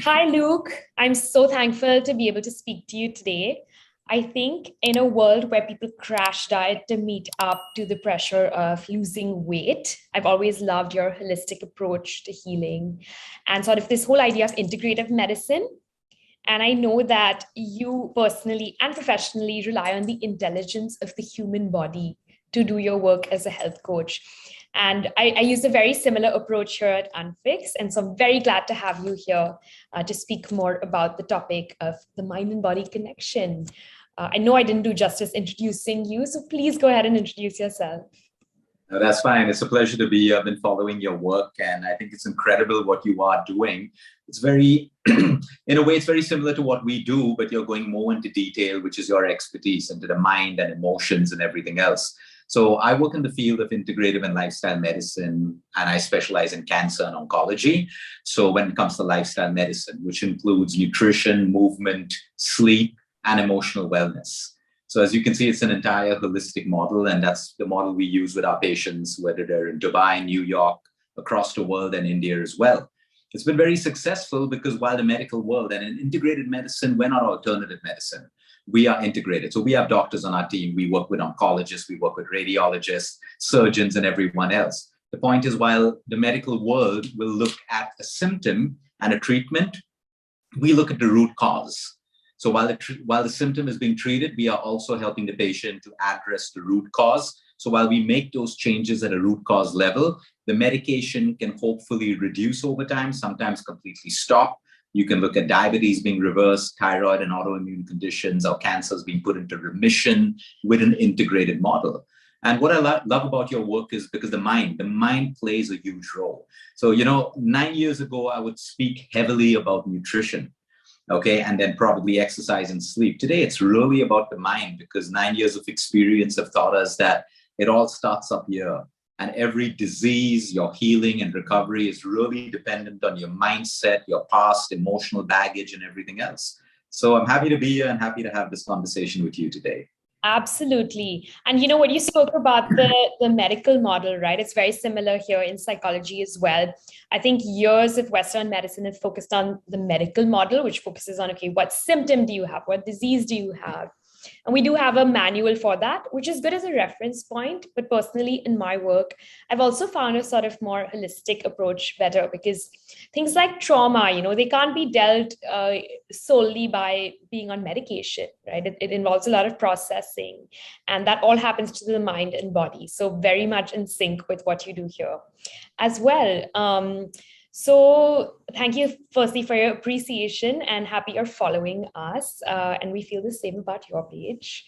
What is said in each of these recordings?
Hi, Luke. I'm so thankful to be able to speak to you today. I think in a world where people crash diet to meet up to the pressure of losing weight, I've always loved your holistic approach to healing and sort of this whole idea of integrative medicine. And I know that you personally and professionally rely on the intelligence of the human body to do your work as a health coach. And I use a very similar approach here at UnFix. And so I'm very glad to have you here to speak more about the topic of the mind and body connection. I know I didn't do justice introducing you, so please go ahead and introduce yourself. No, that's fine. It's a pleasure to be here. I've been following your work, and I think it's incredible what you are doing. It's very, in a way, it's very similar to what we do, but you're going more into detail, which is your expertise, into the mind and emotions and everything else. So I work in the field of integrative and lifestyle medicine, and I specialize in cancer and oncology. So when it comes to lifestyle medicine, which includes nutrition, movement, sleep, and emotional wellness. So as you can see, it's an entire holistic model, and that's the model we use with our patients, whether they're in Dubai, New York, across the world, and India as well. It's been very successful because while the medical world and in integrated medicine, we're not alternative medicine. We are integrated. So we have doctors on our team. We work with oncologists, we work with radiologists, surgeons, and everyone else. The point is, while the medical world will look at a symptom and a treatment, we look at the root cause. So while the symptom is being treated, we are also helping the patient to address the root cause. So while we make those changes at a root cause level, the medication can hopefully reduce over time, sometimes completely stop. You can look at diabetes being reversed, thyroid and autoimmune conditions, or cancers being put into remission with an integrated model. And what I love about your work is because the mind plays a huge role. So, 9 years ago, I would speak heavily about nutrition. Okay, and then probably exercise and sleep. Today, it's really about the mind because 9 years of experience have taught us that it all starts up here. And every disease, your healing and recovery is really dependent on your mindset, your past, emotional baggage, and everything else. So I'm happy to be here and happy to have this conversation with you today. Absolutely. And you know what you spoke about the medical model, right? It's very similar here in psychology as well. I think years of Western medicine have focused on the medical model, which focuses on, okay, what symptom do you have? What disease do you have? And we do have a manual for that, which is good as a reference point. But personally, in my work, I've also found a sort of more holistic approach better because things like trauma, they can't be dealt solely by being on medication, right? It involves a lot of processing, and that all happens to the mind and body. So very much in sync with what you do here as well. So thank you firstly for your appreciation and happy you're following us. And we feel the same about your page.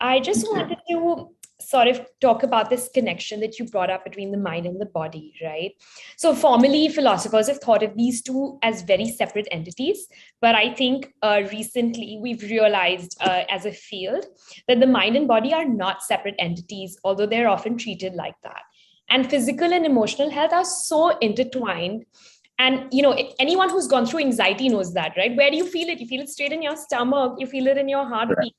I just wanted to sort of talk about this connection that you brought up between the mind and the body, right? So formerly, philosophers have thought of these two as very separate entities. But I think recently we've realized as a field that the mind and body are not separate entities, although they're often treated like that. And physical and emotional health are so intertwined. And anyone who's gone through anxiety knows that, right? Where do you feel it? You feel it straight in your stomach, you feel it in your heartbeat.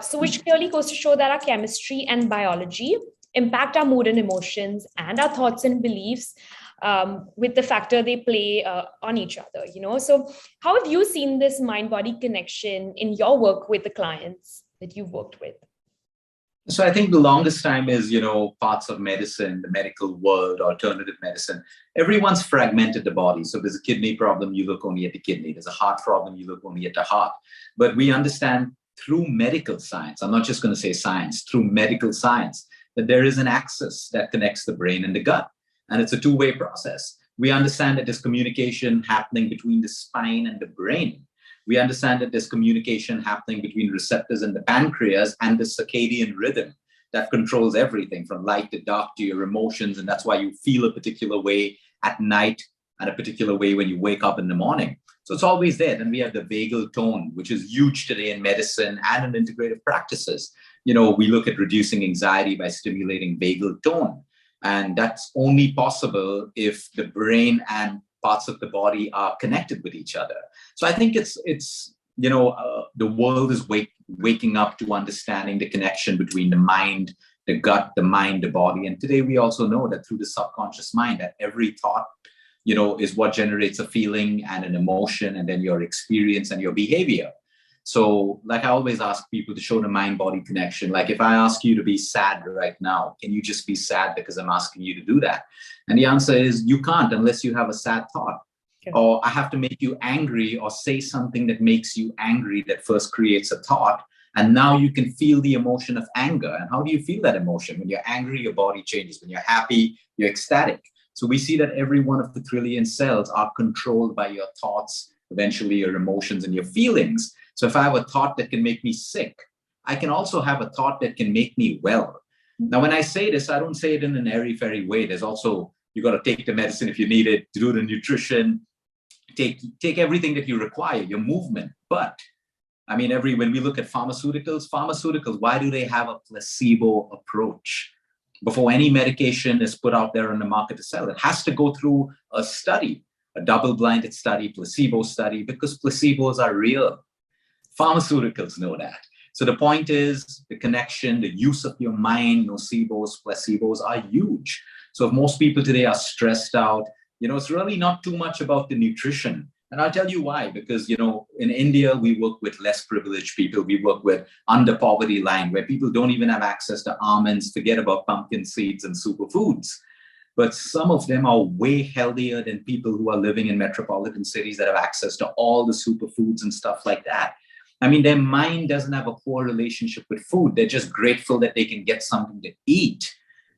So which clearly goes to show that our chemistry and biology impact our mood and emotions and our thoughts and beliefs with the factor they play on each other, So how have you seen this mind-body connection in your work with the clients that you've worked with? So I think the longest time is, parts of medicine, the medical world, alternative medicine. Everyone's fragmented the body. So there's a kidney problem, you look only at the kidney. There's a heart problem, you look only at the heart. But we understand through medical science, I'm not just going to say science, through medical science, that there is an axis that connects the brain and the gut. And it's a two-way process. We understand that there's communication happening between the spine and the brain. We understand that there's communication happening between receptors in the pancreas and the circadian rhythm that controls everything from light to dark to your emotions. And that's why you feel a particular way at night and a particular way when you wake up in the morning. So it's always there. Then we have the vagal tone, which is huge today in medicine and in integrative practices. We look at reducing anxiety by stimulating vagal tone. And that's only possible if the brain and parts of the body are connected with each other. So I think it's the world is waking up to understanding the connection between the mind, the gut, the mind, the body. And today we also know that through the subconscious mind, that every thought is what generates a feeling and an emotion, and then your experience and your behavior. So like I always ask people to show the mind-body connection. Like if I ask you to be sad right now, can you just be sad because I'm asking you to do that? And the answer is you can't unless you have a sad thought. Okay. Or I have to make you angry or say something that makes you angry that first creates a thought. And now you can feel the emotion of anger. And how do you feel that emotion? When you're angry, your body changes. When you're happy, you're ecstatic. So we see that every one of the trillion cells are controlled by your thoughts, eventually your emotions and your feelings. So if I have a thought that can make me sick, I can also have a thought that can make me well. Now, when I say this, I don't say it in an airy-fairy way. There's also, you got to take the medicine if you need it, do the nutrition, take everything that you require, your movement. But I mean, when we look at pharmaceuticals, why do they have a placebo approach? Before any medication is put out there on the market to sell, it has to go through a study, a double-blinded study, placebo study, because placebos are real. Pharmaceuticals know that. So the point is the connection, the use of your mind, nocebos, placebos are huge. So if most people today are stressed out, it's really not too much about the nutrition. And I'll tell you why, because, in India, we work with less privileged people. We work with under poverty line, where people don't even have access to almonds, forget about pumpkin seeds and superfoods. But some of them are way healthier than people who are living in metropolitan cities that have access to all the superfoods and stuff like that. I mean, their mind doesn't have a poor relationship with food. They're just grateful that they can get something to eat.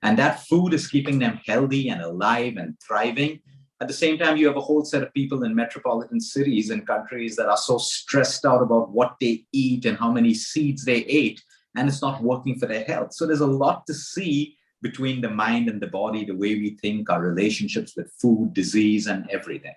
And that food is keeping them healthy and alive and thriving. At the same time, you have a whole set of people in metropolitan cities and countries that are so stressed out about what they eat and how many seeds they ate, and it's not working for their health. So there's a lot to see between the mind and the body, the way we think, our relationships with food, disease, and everything.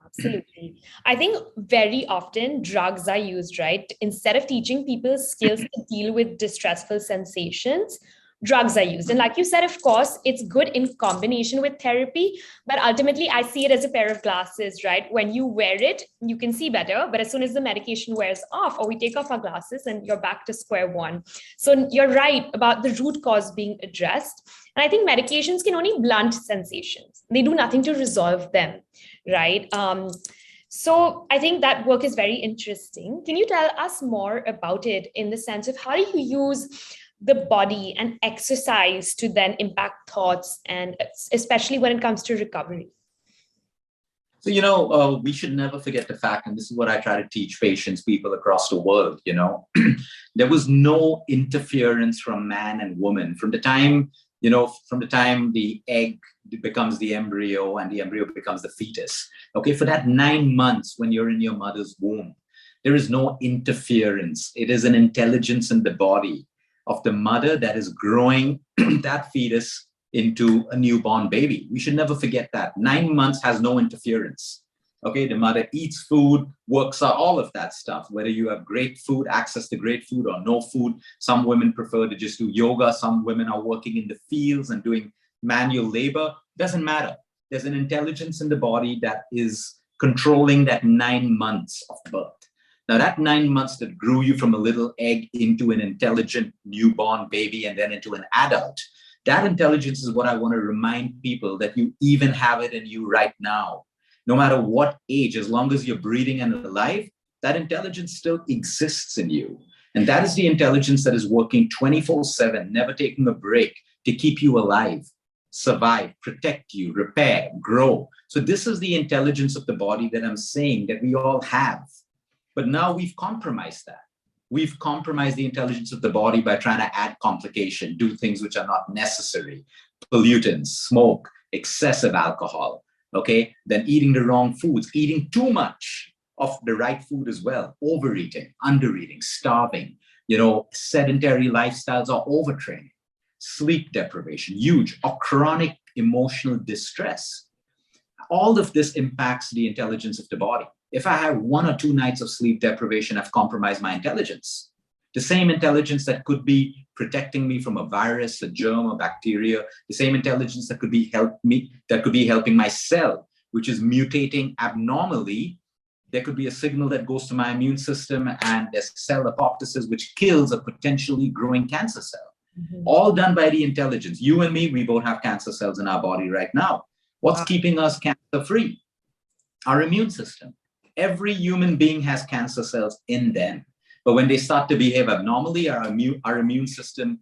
Absolutely. I think very often drugs are used, right? Instead of teaching people skills to deal with distressful sensations, drugs are used. And like you said, of course, it's good in combination with therapy, but ultimately I see it as a pair of glasses, right? When you wear it, you can see better, but as soon as the medication wears off or we take off our glasses and you're back to square one. So you're right about the root cause being addressed. And I think medications can only blunt sensations. They do nothing to resolve them, right? So I think that work is very interesting. Can you tell us more about it in the sense of how do you use the body and exercise to then impact thoughts, and especially when it comes to recovery? So, we should never forget the fact, and this is what I try to teach patients, people across the world, there was no interference from man and woman from the time the egg becomes the embryo and the embryo becomes the fetus. Okay, for that 9 months when you're in your mother's womb, there is no interference. It is an intelligence in the body of the mother that is growing that fetus into a newborn baby. We should never forget that. 9 months has no interference. Okay, the mother eats food, works out, all of that stuff. Whether you have great food, access to great food or no food. Some women prefer to just do yoga. Some women are working in the fields and doing manual labor. Doesn't matter. There's an intelligence in the body that is controlling that 9 months of birth. Now, that 9 months that grew you from a little egg into an intelligent newborn baby and then into an adult, that intelligence is what I want to remind people that you even have it in you right now. No matter what age, as long as you're breathing and alive, that intelligence still exists in you. And that is the intelligence that is working 24/7, never taking a break to keep you alive, survive, protect you, repair, grow. So this is the intelligence of the body that I'm saying that we all have. But now we've compromised that. We've compromised the intelligence of the body by trying to add complication, do things which are not necessary, pollutants, smoke, excessive alcohol, okay? Then eating the wrong foods, eating too much of the right food as well, overeating, undereating, starving, sedentary lifestyles or overtraining, sleep deprivation, huge, or chronic emotional distress. All of this impacts the intelligence of the body. If I have 1 or 2 nights of sleep deprivation, I've compromised my intelligence. The same intelligence that could be protecting me from a virus, a germ, a bacteria, the same intelligence that could be helping my cell, which is mutating abnormally. There could be a signal that goes to my immune system and there's cell apoptosis, which kills a potentially growing cancer cell. Mm-hmm. All done by the intelligence. You and me, we both have cancer cells in our body right now. What's keeping us cancer free? Our immune system. Every human being has cancer cells in them. But when they start to behave abnormally, our immune system,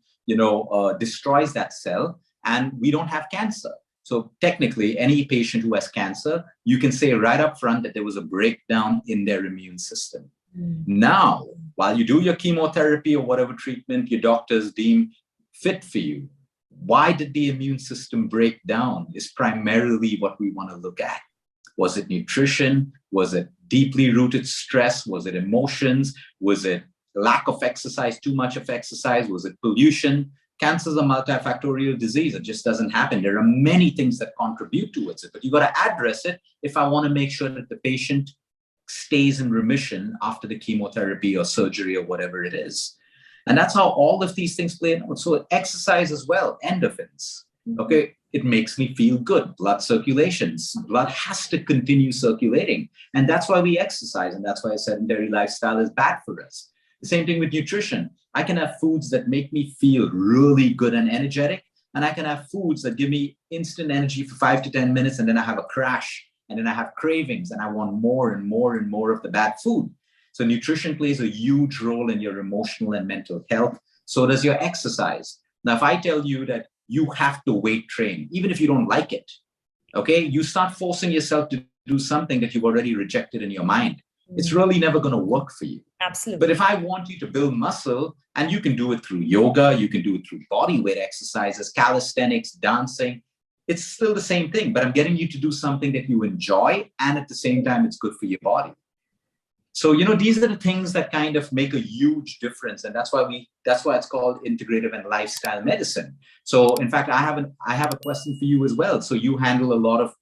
destroys that cell and we don't have cancer. So technically, any patient who has cancer, you can say right up front that there was a breakdown in their immune system. Now, while you do your chemotherapy or whatever treatment your doctors deem fit for you, why did the immune system break down is primarily what we want to look at. Was it nutrition? Was it deeply rooted stress? Was it emotions? Was it lack of exercise, too much of exercise? Was it pollution? Cancer is a multifactorial disease. It just doesn't happen. There are many things that contribute towards it, but you got to address it if I want to make sure that the patient stays in remission after the chemotherapy or surgery or whatever it is. And that's how all of these things play out. So exercise as well, endorphins. Okay, it makes me feel good. Blood circulations. Blood has to continue circulating. And that's why we exercise. And that's why a sedentary lifestyle is bad for us. The same thing with nutrition. I can have foods that make me feel really good and energetic. And I can have foods that give me instant energy for 5 to 10 minutes. And then I have a crash. And then I have cravings. And I want more and more and more of the bad food. So nutrition plays a huge role in your emotional and mental health. So does your exercise. Now, if I tell you that you have to weight train, even if you don't like it, okay, you start forcing yourself to do something that you've already rejected in your mind. It's really never going to work for you. Absolutely. But if I want you to build muscle, and you can do it through yoga, you can do it through body weight exercises, calisthenics, dancing, it's still the same thing, but I'm getting you to do something that you enjoy, and at the same time, it's good for your body. So, these are the things that kind of make a huge difference. And that's why it's called integrative and lifestyle medicine. So in fact, I have a question for you as well. So you handle a lot of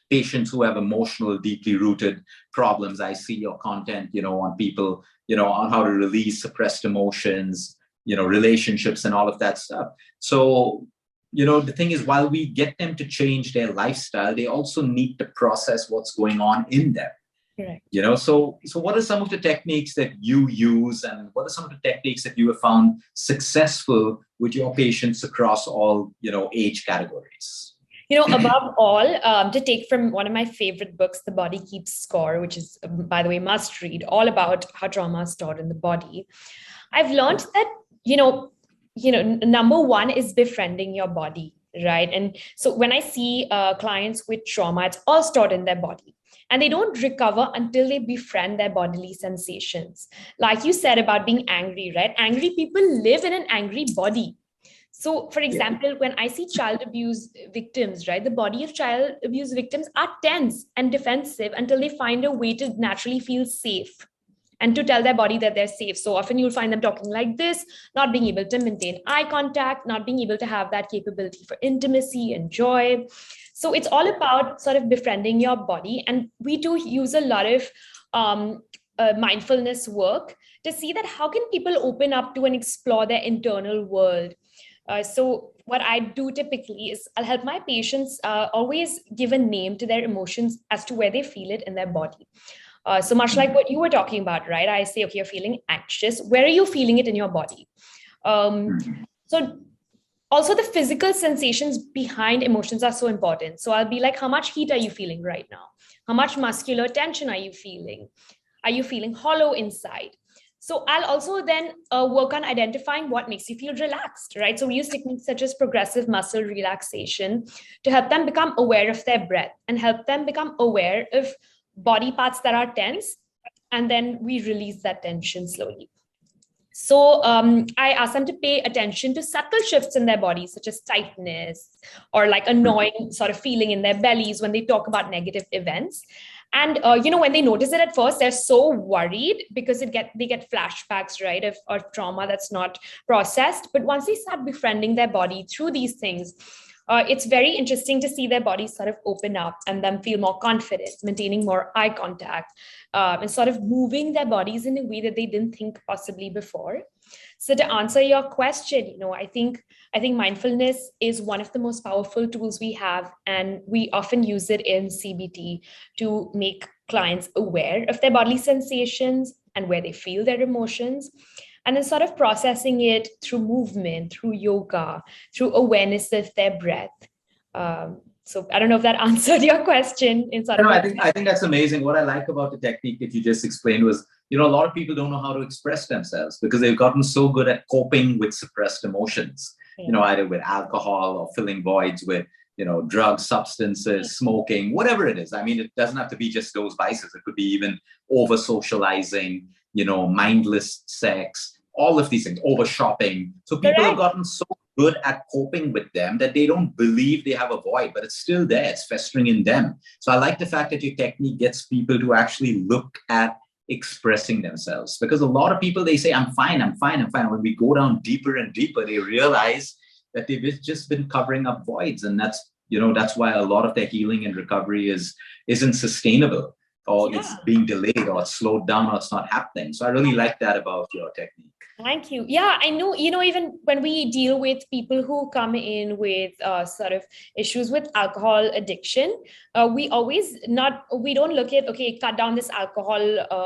patients who have emotional, deeply rooted problems. I see your content, on people, on how to release suppressed emotions, relationships and all of that stuff. So, the thing is, while we get them to change their lifestyle, they also need to process what's going on in them. Correct. So what are some of the techniques that you use, and what are some of the techniques that you have found successful with your patients across all, age categories? Above all, to take from one of my favorite books, The Body Keeps Score, which is, by the way, must read, all about how trauma is stored in the body. I've learned that, number one is befriending your body, right? And so when I see clients with trauma, it's all stored in their body. And they don't recover until they befriend their bodily sensations. Like you said about being angry, right? Angry people live in an angry body. So, for example, when I see child abuse victims, right, the body of child abuse victims are tense and defensive until they find a way to naturally feel safe and to tell their body that they're safe. So often you'll find them talking like this, not being able to maintain eye contact, not being able to have that capability for intimacy and joy. So it's all about sort of befriending your body. And we do use a lot of mindfulness work to see that how can people open up to and explore their internal world. So what I do typically is I'll help my patients always give a name to their emotions as to where they feel it in their body. So much like what you were talking about, right? I say, okay, you're feeling anxious. Where are you feeling it in your body? So also the physical sensations behind emotions are so important. So I'll be like, how much heat are you feeling right now? How much muscular tension are you feeling? Are you feeling hollow inside? So I'll also then work on identifying what makes you feel relaxed, right? So we use techniques such as progressive muscle relaxation to help them become aware of their breath and help them become aware of body parts that are tense. And then we release that tension slowly. So I ask them to pay attention to subtle shifts in their bodies, such as tightness or like annoying sort of feeling in their bellies when they talk about negative events. And, when they notice it at first, they're so worried because they get flashbacks, right, of trauma that's not processed. But once they start befriending their body through these things, it's very interesting to see their bodies sort of open up and them feel more confident, maintaining more eye contact, and sort of moving their bodies in a way that they didn't think possibly before. So to answer your question, I think mindfulness is one of the most powerful tools we have, and we often use it in CBT to make clients aware of their bodily sensations and where they feel their emotions. And then sort of processing it through movement, through yoga, through awareness of their breath. So I don't know if that answered your question in sort of. No, I think that's amazing. What I like about the technique that you just explained was, a lot of people don't know how to express themselves because they've gotten so good at coping with suppressed emotions, either with alcohol or filling voids with, drugs, substances, smoking, whatever it is. I mean, it doesn't have to be just those vices. It could be even over socializing, mindless sex, all of these things, over shopping. So people have gotten so good at coping with them that they don't believe they have a void, but it's still there. It's festering in them. So I like the fact that your technique gets people to actually look at expressing themselves, because a lot of people, they say, I'm fine. When we go down deeper and deeper, they realize that they've just been covering up voids. And that's why a lot of their healing and recovery isn't sustainable, or it's being delayed, or it's slowed down, or it's not happening. So I really like that about your technique. Thank you. Yeah, I know, even when we deal with people who come in with sort of issues with alcohol addiction, we don't look at, okay, cut down this alcohol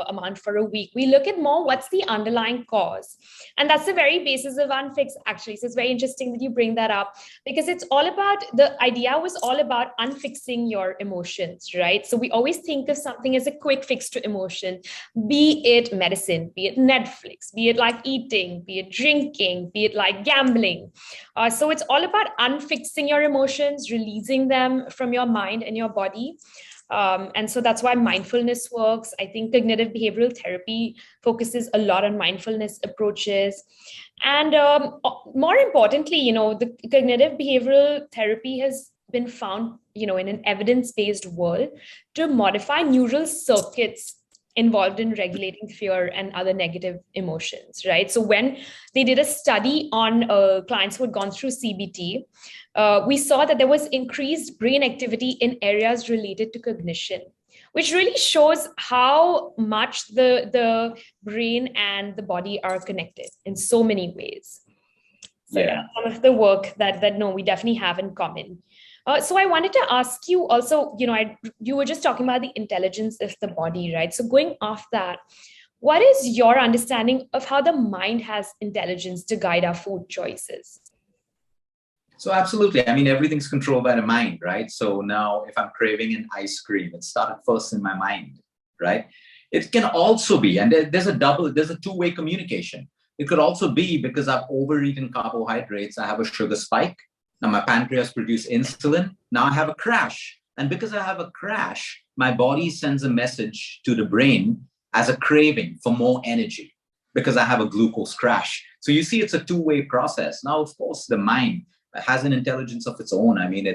amount for a week. We look at more what's the underlying cause. And that's the very basis of UnFix, actually. So it's very interesting that you bring that up, because the idea was all about unfixing your emotions, right? So we always think of something as a quick fix to emotion, be it medicine, be it Netflix, be it like eating, be it drinking, be it like gambling. So it's all about unfixing your emotions, releasing them from your mind and your body. And so that's why mindfulness works. I think cognitive behavioral therapy focuses a lot on mindfulness approaches. And more importantly, the cognitive behavioral therapy has been found, in an evidence-based world to modify neural circuits involved in regulating fear and other negative emotions, right? So when they did a study on clients who had gone through CBT, we saw that there was increased brain activity in areas related to cognition, which really shows how much the brain and the body are connected in so many ways. So some of the work that we definitely have in common. So I wanted to ask you also, you were just talking about the intelligence of the body, right? So going off that, what is your understanding of how the mind has intelligence to guide our food choices? So absolutely. I mean, everything's controlled by the mind, right? So now if I'm craving an ice cream, it started first in my mind, right? It can also be, and there's a two-way communication. It could also be because I've overeaten carbohydrates, I have a sugar spike. Now my pancreas produces insulin. Now I have a crash. And because I have a crash, my body sends a message to the brain as a craving for more energy because I have a glucose crash. So you see, it's a two-way process. Now, of course, the mind has an intelligence of its own. I mean,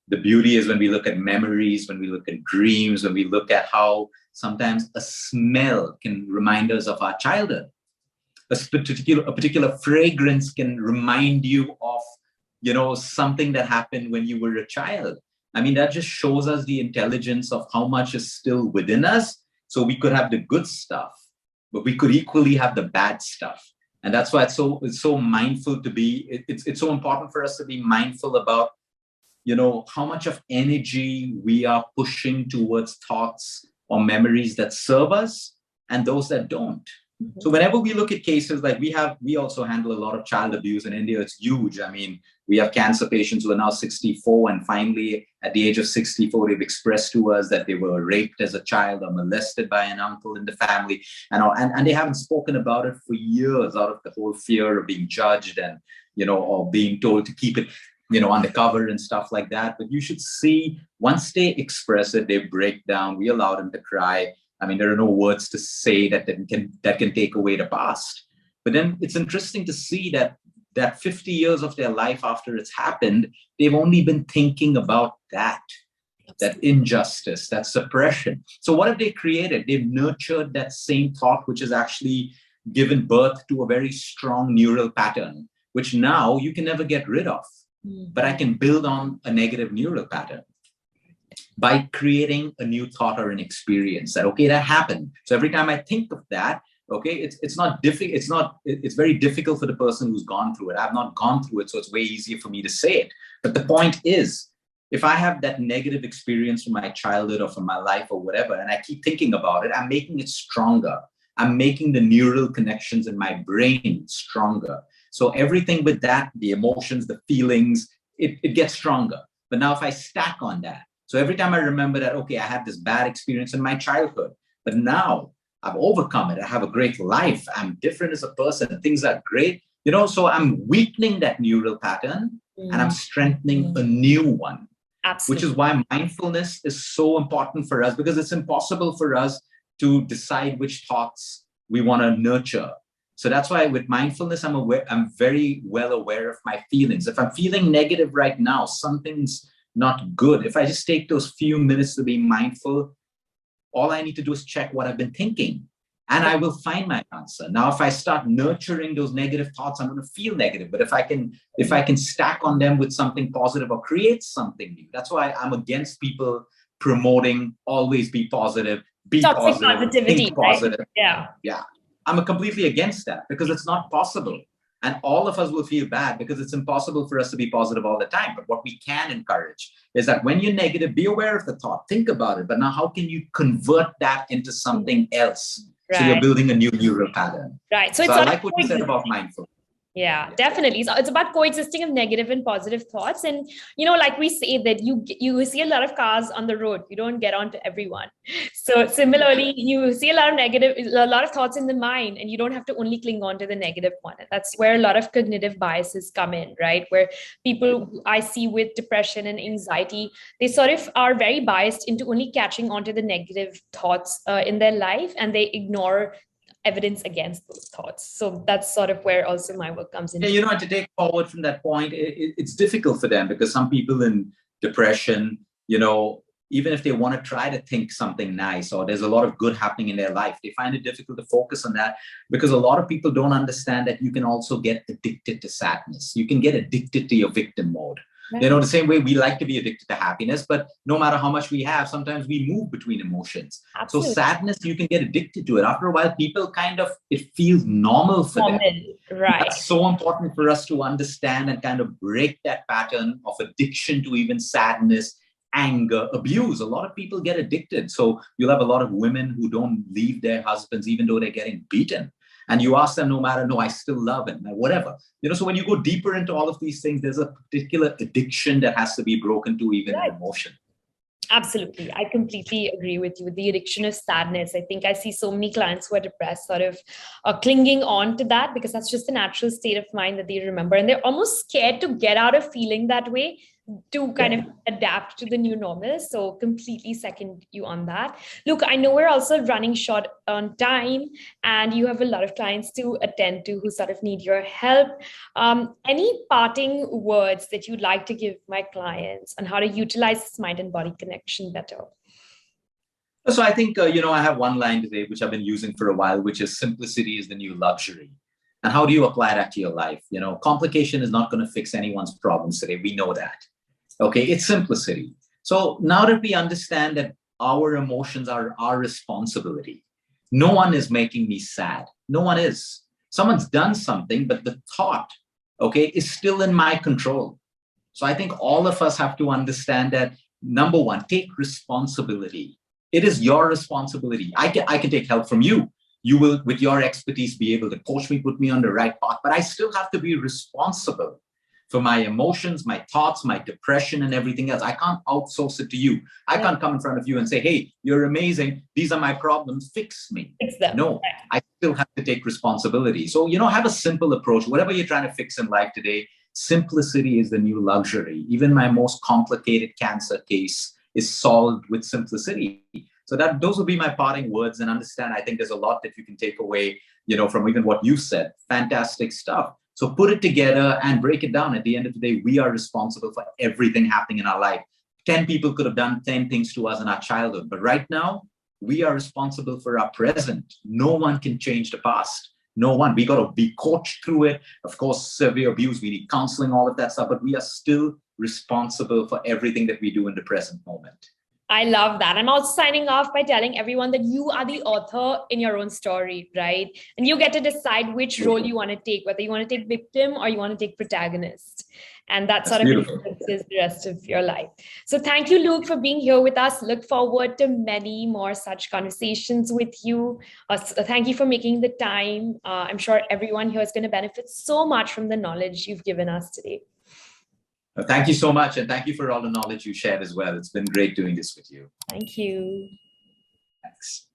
the beauty is when we look at memories, when we look at dreams, when we look at how sometimes a smell can remind us of our childhood. A particular fragrance can remind you of something that happened when you were a child. I mean, that just shows us the intelligence of how much is still within us. So we could have the good stuff, but we could equally have the bad stuff. And that's why it's so mindful to be, it's so important for us to be mindful about, how much of energy we are pushing towards thoughts or memories that serve us and those that don't. So whenever we look at cases like we also handle a lot of child abuse in India. It's huge. I mean, we have cancer patients who are now 64, and finally at the age of 64, they've expressed to us that they were raped as a child or molested by an uncle in the family, and they haven't spoken about it for years out of the whole fear of being judged and, or being told to keep it, undercover and stuff like that. But you should see, once they express it, they break down, we allow them to cry. I mean, there are no words to say that can take away the past. But then it's interesting to see that 50 years of their life after it's happened, they've only been thinking about that injustice, that suppression. So what have they created? They've nurtured that same thought, which has actually given birth to a very strong neural pattern, which now you can never get rid of. But I can build on a negative neural pattern by creating a new thought or an experience that, okay, that happened. So every time I think of that, okay, it's very difficult for the person who's gone through it. I've not gone through it, so it's way easier for me to say it. But the point is, if I have that negative experience from my childhood or from my life or whatever, and I keep thinking about it, I'm making it stronger. I'm making the neural connections in my brain stronger. So everything with that, the emotions, the feelings, it gets stronger. But now if I stack on that, so every time I remember that, okay, I had this bad experience in my childhood, but now I've overcome it. I have a great life. I'm different as a person. Things are great. So I'm weakening that neural pattern and I'm strengthening a new one. Absolutely. Which is why mindfulness is so important for us, because it's impossible for us to decide which thoughts we want to nurture. So that's why with mindfulness, I'm very well aware of my feelings. If I'm feeling negative right now, something's not good. If I just take those few minutes to be mindful, all I need to do is check what I've been thinking and I will find my answer. Now, if I start nurturing those negative thoughts, I'm going to feel negative. But if I can stack on them with something positive or create something new, that's why I'm against people promoting always be positive, be toxic positive, positivity, think positive. Right? Yeah. I'm completely against that because it's not possible. And all of us will feel bad because it's impossible for us to be positive all the time. But what we can encourage is that when you're negative, be aware of the thought, think about it. But now how can you convert that into something else? Right. So you're building a new neural pattern. Right. So I like what you said about mindfulness. Yeah, definitely. So it's about coexisting of negative and positive thoughts. And, like we say that you see a lot of cars on the road, you don't get onto everyone. So similarly, you see a lot of thoughts in the mind, and you don't have to only cling on to the negative one. And that's where a lot of cognitive biases come in, right? Where people I see with depression and anxiety, they sort of are very biased into only catching onto the negative thoughts in their life, and they ignore evidence against those thoughts. So that's sort of where also my work comes in. Yeah, to take forward from that point, it's difficult for them because some people in depression, even if they want to try to think something nice or there's a lot of good happening in their life, they find it difficult to focus on that because a lot of people don't understand that you can also get addicted to sadness. You can get addicted to your victim mode. Right. The same way we like to be addicted to happiness, but no matter how much we have, sometimes we move between emotions. Absolutely. So sadness, you can get addicted to it. After a while, people it feels normal for them. Right. That's so important for us to understand and kind of break that pattern of addiction to even sadness, anger, abuse. A lot of people get addicted. So you'll have a lot of women who don't leave their husbands, even though they're getting beaten. And you ask them, no, I still love him, whatever. So when you go deeper into all of these things, there's a particular addiction that has to be broken to even in emotion. Absolutely. I completely agree with you. The addiction of sadness. I think I see so many clients who are depressed sort of clinging on to that because that's just a natural state of mind that they remember. And they're almost scared to get out of feeling that way to kind of adapt to the new normal. So completely second you on that. Look, I know we're also running short on time and you have a lot of clients to attend to who sort of need your help. Any parting words that you'd like to give my clients on how to utilize this mind and body connection better? So I think, I have one line today, which I've been using for a while, which is simplicity is the new luxury. And how do you apply that to your life? Complication is not going to fix anyone's problems today. We know that. Okay, it's simplicity. So now that we understand that our emotions are our responsibility, no one is making me sad. No one is. Someone's done something, but the thought, is still in my control. So I think all of us have to understand that, number one, take responsibility. It is your responsibility. I can take help from you. You will, with your expertise, be able to coach me, put me on the right path, but I still have to be responsible for my emotions, my thoughts, my depression, and everything else. I can't outsource it to you. I can't come in front of you and say, hey, you're amazing. These are my problems. Fix me. Fix them. No, I still have to take responsibility. So, have a simple approach. Whatever you're trying to fix in life today, simplicity is the new luxury. Even my most complicated cancer case is solved with simplicity. So those will be my parting words. And understand, I think there's a lot that you can take away, from even what you said. Fantastic stuff. So put it together and break it down. At the end of the day, we are responsible for everything happening in our life. 10 people could have done 10 things to us in our childhood. But right now, we are responsible for our present. No one can change the past. No one. We got to be coached through it. Of course, severe abuse, we need counseling, all of that stuff. But we are still responsible for everything that we do in the present moment. I love that. I'm also signing off by telling everyone that you are the author in your own story, right? And you get to decide which role you want to take, whether you want to take victim or you want to take protagonist. And that sort of influences the rest of your life. So thank you, Luke, for being here with us. Look forward to many more such conversations with you. Thank you for making the time. I'm sure everyone here is going to benefit so much from the knowledge you've given us today. Thank you so much. And thank you for all the knowledge you shared as well. It's been great doing this with you. Thank you. Thanks.